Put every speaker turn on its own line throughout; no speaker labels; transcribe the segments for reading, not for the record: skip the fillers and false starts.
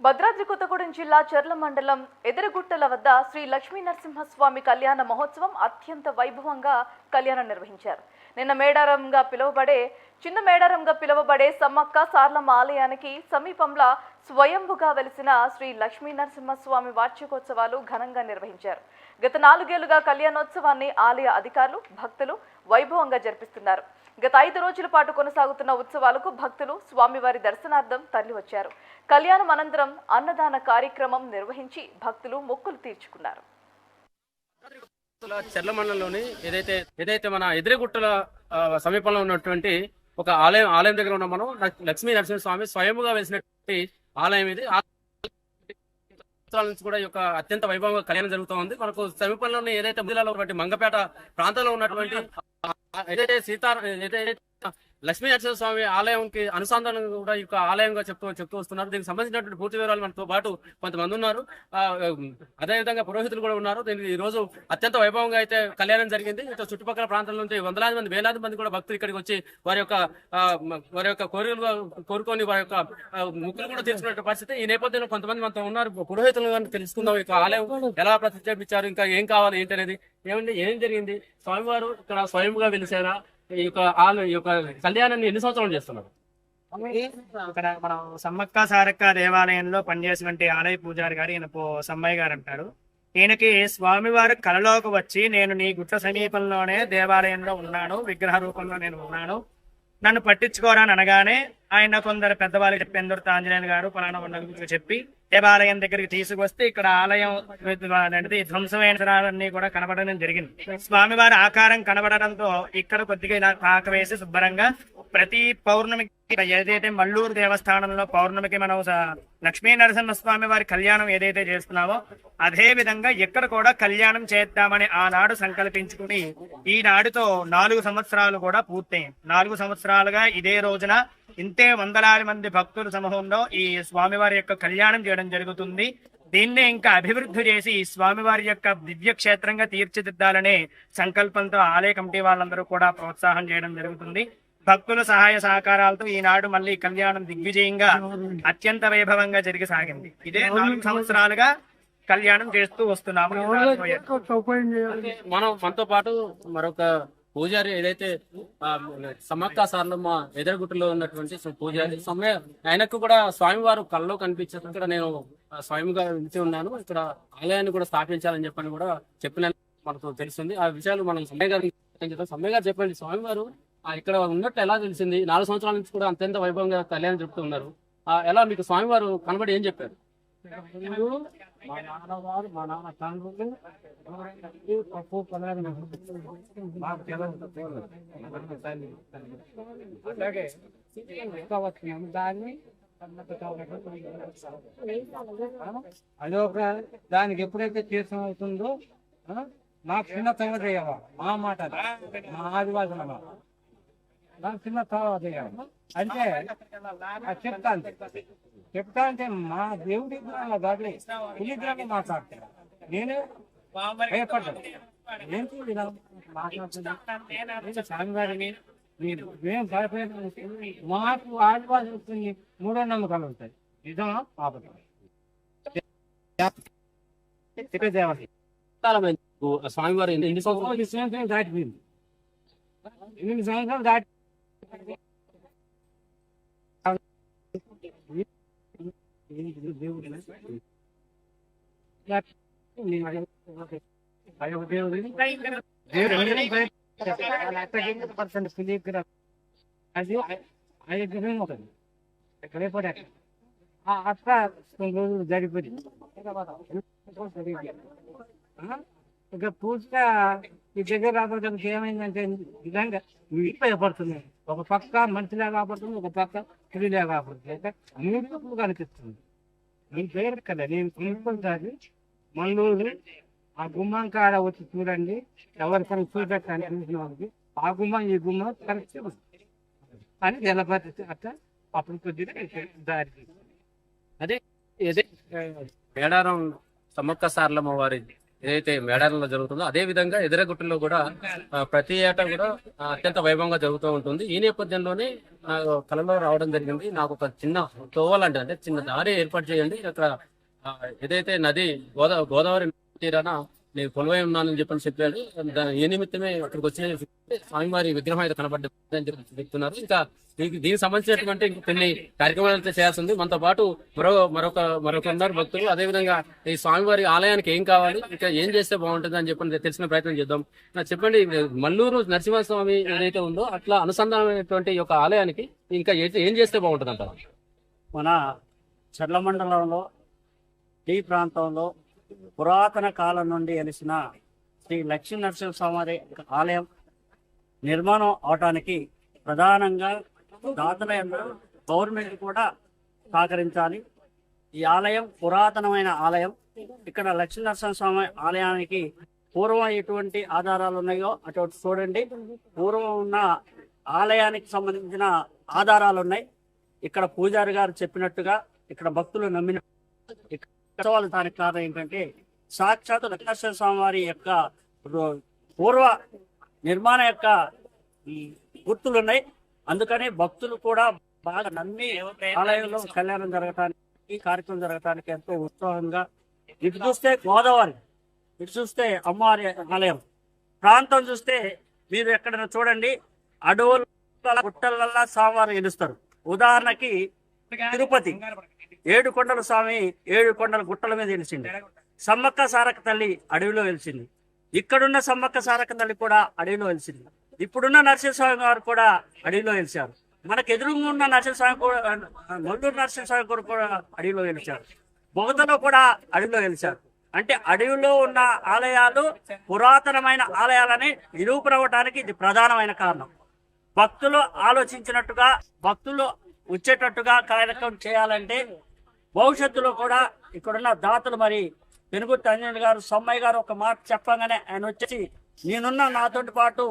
భద్రాద్రి కొత్తగూడెం జిల్లా చర్ల మండలం ఎదరగుట్టల వద్ద శ్రీ లక్ష్మీ నరసింహస్వామి కళ్యాణ మహోత్సవం అత్యంత వైభవంగా కళ్యాణం నిర్వహించారు. నిన్న చిన్న మేడారంగా పిలువబడే సమ్మక్క సార్లమ్మ ఆలయానికి సమీపంలో స్వయంభుగా వెలిసిన శ్రీ లక్ష్మీ నరసింహస్వామి వార్షికోత్సవాలు ఘనంగా నిర్వహించారు. గత 4 ఏళ్లుగా కళ్యాణోత్సవాన్ని ఆలయ అధికారులు, భక్తులు వైభవంగా జరిపిస్తున్నారు. గత 5 రోజుల పాటు కొనసాగుతున్న ఉత్సవాలకు భక్తులు స్వామివారి దర్శనార్థం తరలివచ్చారు. కళ్యాణం అనంతరం అన్నదాన కార్యక్రమం నిర్వహించి భక్తులు మొక్కులు తీర్చుకున్నారు.
చర్ల మండలంలోని ఏదైతే మన ఎదిరిగుట్టల సమీపంలో ఉన్నటువంటి ఒక ఆలయం దగ్గర ఉన్న మనం లక్ష్మీ నరసింహస్వామి స్వయంగా వెలిసినటువంటి ఆలయం ఇది. నుంచి కూడా ఈ యొక్క అత్యంత వైభవంగా కళ్యాణం జరుగుతూ ఉంది. మనకు సమీపంలోని ఏదైతే జిల్లాలో మంగపేట ప్రాంతంలో ఉన్నటువంటి ఏదైతే లక్ష్మీ నరసింహస్వామి ఆలయంకి అనుసంధానం కూడా ఈ యొక్క ఆలయంగా చెప్తూ వస్తున్నారు. దీనికి సంబంధించినటువంటి పూర్తి వివరాలు మనతో పాటు కొంతమంది ఉన్నారు. అదేవిధంగా పురోహితులు కూడా ఉన్నారు. దీనికి ఈ రోజు అత్యంత వైభవంగా అయితే కళ్యాణం జరిగింది. చుట్టుపక్కల ప్రాంతాల నుంచి వందలాది మంది, వేలాది మంది కూడా భక్తులు ఇక్కడికి వచ్చి వారి యొక్క కోరుకొని వారి యొక్క ముక్కులు కూడా తీర్చుకునే పరిస్థితి. ఈ నేపథ్యంలో కొంతమంది మనతో ఉన్నారు. పురోహితులు తెలుసుకుందాం ఈ ఆలయం ఎలా ప్రతిష్ఠించారు, ఇంకా ఏం కావాలి ఏంటి అనేది. ఏం జరిగింది, స్వామివారు ఇక్కడ స్వయంగా వెలిసారా, ఈ యొక్క కళ్యాణాన్ని ఎన్ని సంవత్సరాలు చేస్తున్నారు?
ఇక్కడ మనం సమ్మక్క సారక్క దేవాలయంలో పనిచేసినటువంటి ఆలయ పూజారి గారు ఈయన సమ్మయ్య గారు అంటారు. ఈయనకి స్వామివారు కలలోకి వచ్చి, నేను నీ గుట్ట సమీపంలోనే దేవాలయంలో ఉన్నాను, విగ్రహ రూపంలో నేను ఉన్నాను, నన్ను పట్టించుకోరా అని అనగానే ఆయన కొందరు పెద్దవాళ్ళు చెప్పి, ఎందరు ఆంజనేయులు గారు పలానా ఉన్న చెప్పి దేవాలయం దగ్గరికి తీసుకొస్తే ఇక్కడ ఆలయం ధ్వంసమైనన్నీ కూడా కనబడడం జరిగింది. స్వామివారి ఆకారం కనబడడంతో ఇక్కడ కొద్దిగా ఇలా పాక వేసి శుభ్రంగా ప్రతి పౌర్ణమికి ఏదైతే మల్లూరు దేవస్థానంలో పౌర్ణమికి మనం లక్ష్మీ నరసింహస్వామి వారి కళ్యాణం ఏదైతే చేస్తున్నామో అదే విధంగా ఇక్కడ కూడా కళ్యాణం చేద్దామని ఆనాడు సంకల్పించుకుని ఈనాడుతో 4 సంవత్సరాలు కూడా పూర్తయింది. 4 సంవత్సరాలుగా ఇదే రోజున ఇంతే వందలాది మంది భక్తుల సమూహంలో ఈ స్వామివారి యొక్క కళ్యాణం చేయడం జరుగుతుంది. దీన్నే ఇంకా అభివృద్ధి చేసి స్వామివారి యొక్క దివ్య క్షేత్రంగా తీర్చిదిద్దాలనే సంకల్పంతో ఆలయ కమిటీ వాళ్ళందరూ కూడా ప్రోత్సాహం చేయడం జరుగుతుంది. భక్తుల సహాయ సహకారాలతో ఈనాడు మళ్ళీ కళ్యాణం దిగ్విజయంగా అత్యంత వైభవంగా జరిగి సాగింది. ఇదే 4 సంవత్సరాలుగా కళ్యాణం చేస్తూ వస్తున్నాము.
మనతో పాటు మరొక పూజారి ఏదైతే సమ్మక్క సార్లమ్మ ఎదరగుట్టలో ఉన్నటువంటి పూజారి ఆయనకు కూడా స్వామివారు కళ్ళలో కనిపించారు. ఇక్కడ నేను స్వయంగా వెళ్తూ ఉన్నాను, ఇక్కడ ఆలయాన్ని కూడా స్థాపించాలని చెప్పని కూడా చెప్పిన మనకు తెలుస్తుంది. ఆ విషయాలు మనం సమ్మయ్య గారు చెప్పండి. స్వామివారు ఇక్కడ ఉన్నట్టు ఎలా తెలిసింది? 4 సంవత్సరాల నుంచి కూడా అత్యంత వైభవంగా కళ్యాణం చెప్తున్నారు. ఎలా మీకు స్వామివారు కనబడి ఏం చెప్పారు?
మా నాన్నవారు, మా నాన్న తండ్రులు పప్పు పలారు అలాగే వచ్చినాము. దాన్ని అదొక దానికి ఎప్పుడైతే తీర్థం అవుతుందో నాకు చిన్న తవ చేయాలి. మా మాట మా ఆదివాసుల మాట, నాకు చిన్న తవ చేయాలి అంటే చెప్తా అంటే మా దేవుడి దాంట్లో పులిగ్రామం మాట్లాడతాను. నేను భయపడ్డాను. స్వామివారిని మీరు మేము భయపడ మాకు ఆదివాసి వస్తుంది. 3 నమ్మకాలు ఉంటాయి. నిజమా పాపం
స్వామివారు ఎన్ని సంవత్సరాలు
దాటిపోయింది. 8 సంవత్సరాలు దాటి అది 5 గ్రహం ఉంటుంది. రేపటి అట్లా కొన్ని రోజులు జరిగిపోయింది. ఇక పూర్తిగా ఈ దగ్గర రాబోయేందుకు ఏమైందంటే విధంగా భయపడుతుంది. ఒక పక్క మనిషిలా కాపాడుతుంది, ఒక పక్క పులిలా కాపాడుతుంది. మూడు కనిపిస్తుంది. నేను పేరు కదా, నేను కొనుక్కుంటాను మల్లూరు ఆ గుమ్మం కాడ వచ్చి చూడండి. ఎవరికైనా చూపెట్టాను చూసిన వాళ్ళకి ఆ గుమ్మం ఈ గుమ్మం కరెక్ట్ అని నిలబడి అట్లా అప్పుడు కొద్దిగా దారి
అదే మేడారం సమ్మక్క సార్లమ్మ వారి ఏదైతే మేడారంలో జరుగుతుందో అదే విధంగా ఎదిరగుట్టలో కూడా ప్రతి ఏటా కూడా అత్యంత వైభవంగా జరుగుతూ ఉంటుంది. ఈ నేపథ్యంలోనే నాకు కలలో రావడం జరిగింది. నాకు ఒక చిన్న తోవలాంటి అంటే చిన్న దారి ఏర్పాటు చేయండి, అక్కడ ఏదైతే నది గోదావరి తీరాన నేను కొలువై ఉన్నానని చెప్పాడు. ఏ నిమిత్తమే అక్కడికి వచ్చిన స్వామివారి విగ్రహం అయితే కనబడ్డని చెప్తున్నారు. ఇంకా దీనికి సంబంధించినటువంటి కొన్ని కార్యక్రమాలు అయితే చేయాల్సి ఉంది. మనతో పాటు మరొక ఉన్నారు భక్తులు. అదేవిధంగా ఈ స్వామివారి ఆలయానికి ఏం కావాలి, ఇంకా ఏం చేస్తే బాగుంటుంది అని చెప్పి తెలిసిన ప్రయత్నం చేద్దాం. చెప్పండి, మల్లూరు నరసింహస్వామి ఏదైతే ఉందో అట్లా అనుసంధానమైనటువంటి ఈ యొక్క ఆలయానికి ఇంకా ఏం చేస్తే బాగుంటుంది అంటారు?
మన చర్ల మండలంలో ఈ ప్రాంతంలో పురాతన కాలం నుండి వెలిసిన శ్రీ లక్ష్మీ నరసింహస్వామి ఆలయం నిర్మాణం అవటానికి ప్రధానంగా దాతల గవర్నమెంట్ కూడా సహకరించాలి. ఈ ఆలయం పురాతనమైన ఆలయం. ఇక్కడ లక్ష్మీ నరసింహస్వామి ఆలయానికి పూర్వం ఎటువంటి ఆధారాలు ఉన్నాయో అటువంటి చూడండి. పూర్వం ఉన్న ఆలయానికి సంబంధించిన ఆధారాలు ఉన్నాయి. ఇక్కడ పూజారి గారు చెప్పినట్టుగా ఇక్కడ భక్తులు నమ్మిన ఉత్సవాలు దానికి కారణం ఏంటంటే సాక్షాత్ లక్ష్మీ స్వామి వారి యొక్క పూర్వ నిర్మాణ యొక్క గుర్తులు ఉన్నాయి. అందుకని భక్తులు కూడా బాగా నమ్మి ఆలయంలో కళ్యాణం జరగటానికి కార్యక్రమం జరగటానికి ఎంతో ఉత్సాహంగా. ఇటు చూస్తే గోదావరి, ఇటు చూస్తే అమ్మవారి ఆలయం. ప్రాంతం చూస్తే మీరు ఎక్కడైనా చూడండి, అడవుల గుట్టలల్లా స్వామివారు గెలుస్తారు. ఉదాహరణకి తిరుపతి 7 కొండల స్వామి 7 కొండల గుట్టల మీద వెలిసింది. సమ్మక్క సారక్క తల్లి అడవిలో వెలిసింది. ఇక్కడున్న సమ్మక్క సారక్క తల్లి కూడా అడవిలో వెలిసింది. ఇప్పుడున్న నరసింహస్వామి గారు కూడా అడవిలో వెలిశారు. మనకు ఎదురుగా ఉన్న నరసింహస్వామి కూడా, మల్లూరు నరసింహస్వామి గారు కూడా అడవిలో వెలిశారు. బొగతలో కూడా అడవిలో వెలిశారు. అంటే అడవిలో ఉన్న ఆలయాలు పురాతనమైన ఆలయాలని నిరూపణవటానికి ఇది ప్రధానమైన కారణం. భక్తులు ఆలోచించినట్టుగా, భక్తులు వచ్చేటట్టుగా కార్యక్రమం చేయాలంటే భవిష్యత్తులో కూడా ఇక్కడున్న దాతలు మరి పెనుగుర్తి అంజనేయులు గారు, సమ్మయ్య గారు ఒక మాట చెప్పగానే ఆయన వచ్చేసి నేనున్న నాతోటి పాటు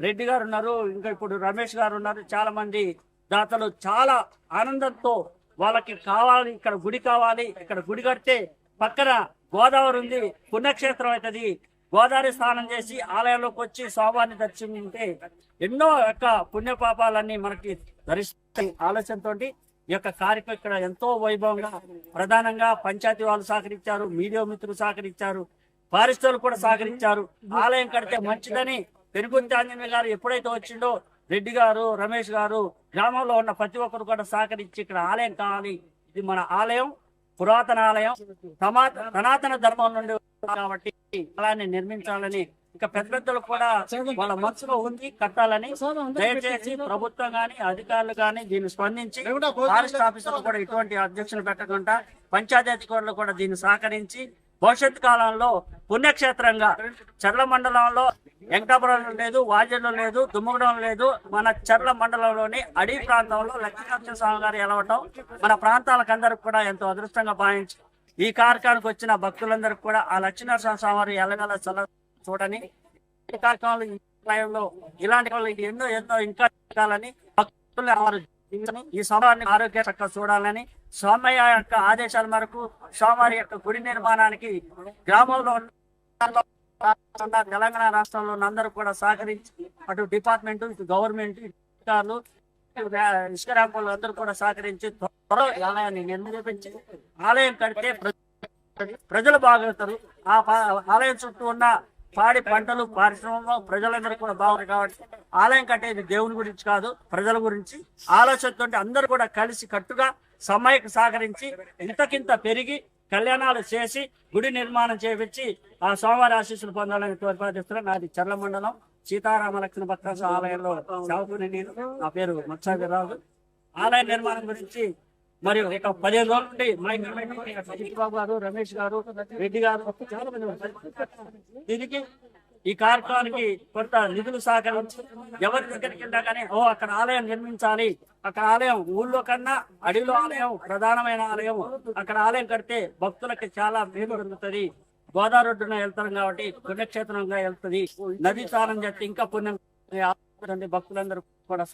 రెడ్డి గారు ఉన్నారు, ఇంకా ఇప్పుడు రమేష్ గారు ఉన్నారు, చాలా మంది దాతలు చాలా ఆనందంతో వాళ్ళకి కావాలి, ఇక్కడ గుడి కావాలి, ఇక్కడ గుడి కడితే పక్కన గోదావరి ఉంది, పుణ్యక్షేత్రం అవుతుంది, గోదావరి స్నానం చేసి ఆలయంలోకి వచ్చి స్వామివారిని దర్శించుకుంటే ఎన్నో యొక్క పుణ్యపాపాలన్నీ మనకి ధరిస్తాయి ఆలోచనతో ఈ యొక్క కార్యక్రమం ఇక్కడ ఎంతో వైభవంగా ప్రధానంగా పంచాయతీ వాళ్ళు సహకరించారు, మీడియా మిత్రులు సహకరించారు, పారిశ్రామికులు కూడా సహకరించారు. ఆలయం కడితే మంచిదని పెనుగుంటి ఆంజనేయ గారు ఎప్పుడైతే వచ్చిండో రెడ్డి గారు, రమేష్ గారు, గ్రామంలో ఉన్న ప్రతి ఒక్కరు కూడా సహకరించి ఇక్కడ ఆలయం కావాలి, ఇది మన ఆలయం, పురాతన ఆలయం, సనాతన ధర్మం నుండి కాబట్టి అలానే నిర్మించాలని ఇంకా పెద్ద పెద్దలు కూడా వాళ్ళ మనసులో ఉంది కట్టాలని. దయచేసి ప్రభుత్వం గాని అధికారులు గాని దీన్ని స్పందించి ఫారెస్ట్ ఆఫీసర్లు కూడా ఇటువంటి అధ్యక్షులు పెట్టకుండా పంచాయతీ అధికారులు కూడా దీన్ని సహకరించి భవిష్యత్ కాలంలో పుణ్యక్షేత్రంగా చర్ల మండలంలో వెంకటాపురం లేదు, వాజేలో లేదు, దుమ్మగూడెం లేదు, మన చర్ల మండలంలోని అడవి ప్రాంతంలో లక్ష్మీనరసింహ స్వామి గారు ఎలవటం మన ప్రాంతాలకు అందరికి కూడా ఎంతో అదృష్టంగా భావించి ఈ కార్యక్రమానికి వచ్చిన భక్తులందరికీ కూడా ఆ లక్ష్మీనరసింహ స్వామి వారు ఎల్లగల చూడని ఈ కార్యక్రమంలో ఇలాంటి వాళ్ళు ఎన్నో ఎన్నో ఇంకా చేయాలని భక్తులు ఈ సమయాన్ని ఆరోగ్య చక్కగా చూడాలని స్వామయ్య యొక్క ఆదేశాల మేరకు స్వామివారి యొక్క గుడి నిర్మాణానికి గ్రామంలో ఉన్న తెలంగాణ రాష్ట్రంలో అందరూ కూడా సహకరించి అటు డిపార్ట్మెంట్, ఇటు గవర్నమెంట్, అధికారులు, ఇసుక ర్యాంపులు అందరూ కూడా సహకరించి త్వరలో ఆలయాన్ని నిర్మించి ఆలయం కడితే ప్రజలు బాగుతారు. ఆ ఆలయం చుట్టూ ఉన్న పాడి పంటలు, పరిశ్రమలు ప్రజలందరూ కూడా బాగుంది కాబట్టి ఆలయం కట్టేది దేవుని గురించి కాదు, ప్రజల గురించి ఆలోచనతో అందరూ కూడా కలిసి కట్టుగా సమయకు సహకరించి ఇంతకింత పెరిగి కళ్యాణాలు చేసి గుడి నిర్మాణం చేపించి ఆ స్వామివారి ఆశీస్సులు పొందాలని ప్రతిపాదిస్తున్నాను. నాది చర్ల మండలం సీతారామ లక్ష్మణ భక్త ఆలయంలో చదువుకునే నేను. నా పేరు మత్స్యాగిరాజు. ఆలయ నిర్మాణం గురించి మరియు ఒక 15 రోజుల నుండి బాబు గారు, రమేష్ గారు, రెడ్డి గారు చాలా మంది దీనికి ఈ కార్యక్రమానికి కొంత నిధులు సహకరించి ఎవరి దగ్గరికి వెళ్ళా కానీ అక్కడ ఆలయం నిర్మించాలి, అక్కడ ఆలయం ఊళ్ళో కన్నా అడవిలో ఆలయం ప్రధానమైన ఆలయం, అక్కడ ఆలయం కడితే భక్తులకి చాలా మేలు జరుగుతుంది, గోదావరి ఒడ్డున వెళ్తాం కాబట్టి పుణ్యక్షేత్రంగా వెళ్తుంది, నదీ స్నానం చేస్తే ఇంకా పుణ్యం. భక్తులందరూ కూడా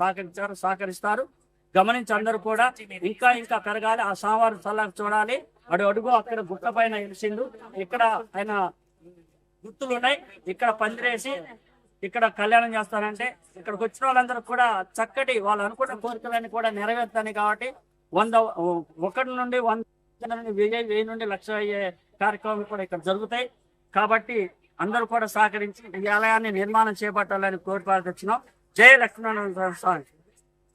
సహకరిస్తారు. గమనించి అందరూ కూడా ఇంకా ఇంకా పెరగాలి, ఆ స్వామివారి చల్లకు చూడాలి. అడుగు అక్కడ గుట్ట పైన వెలిసిండు, ఇక్కడ ఆయన గుర్తులు ఉన్నాయి. ఇక్కడ పందిరేసి ఇక్కడ కళ్యాణం చేస్తారంటే ఇక్కడికి వచ్చిన వాళ్ళందరూ కూడా చక్కటి వాళ్ళు అనుకున్న కోరికలన్నీ కూడా నెరవేరుతాయి. కాబట్టి 1 నుండి 100 నుండి 1000 నుండి 1,00,000 అయ్యే కార్యక్రమాలు కూడా ఇక్కడ జరుగుతాయి. కాబట్టి అందరూ కూడా సహకరించి ఈ ఆలయాన్ని నిర్మాణం చేపట్టాలని కోరిపాల్కొచ్చినాం. జై లక్ష్మీనారాయణ స్వామి.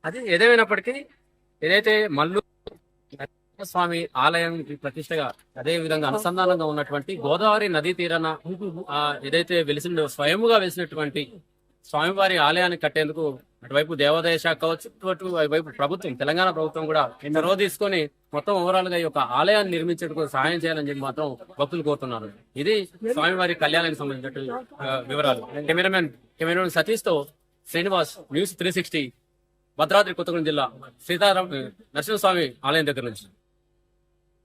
అది ఏదేమైనప్పటికీ ఏదైతే మల్లూరు స్వామి ఆలయం ప్రతిష్టగా అదే విధంగా అనుసంధానంగా ఉన్నటువంటి గోదావరి నదీ తీరాన ఏదైతే స్వయముగా వెలిసినటువంటి స్వామివారి ఆలయాన్ని కట్టేందుకు అటువైపు దేవాదాయ శాఖ కావచ్చు, అటువైపు ప్రభుత్వం తెలంగాణ ప్రభుత్వం కూడా చొరవ తీసుకొని మొత్తం ఓవరాల్ గా ఈ యొక్క ఆలయాన్ని నిర్మించేందుకు సహాయం చేయాలని చెప్పి మాత్రం భక్తులు కోరుతున్నారు. ఇది స్వామివారి కళ్యాణానికి సంబంధించిన వివరాలు. కెమెరామెన్ సతీష్ తో శ్రీనివాస్, న్యూస్ 360, భద్రాద్రి కొత్తగూడెం జిల్లా సీతారాం నరసింహస్వామి ఆలయం దగ్గర నుంచి.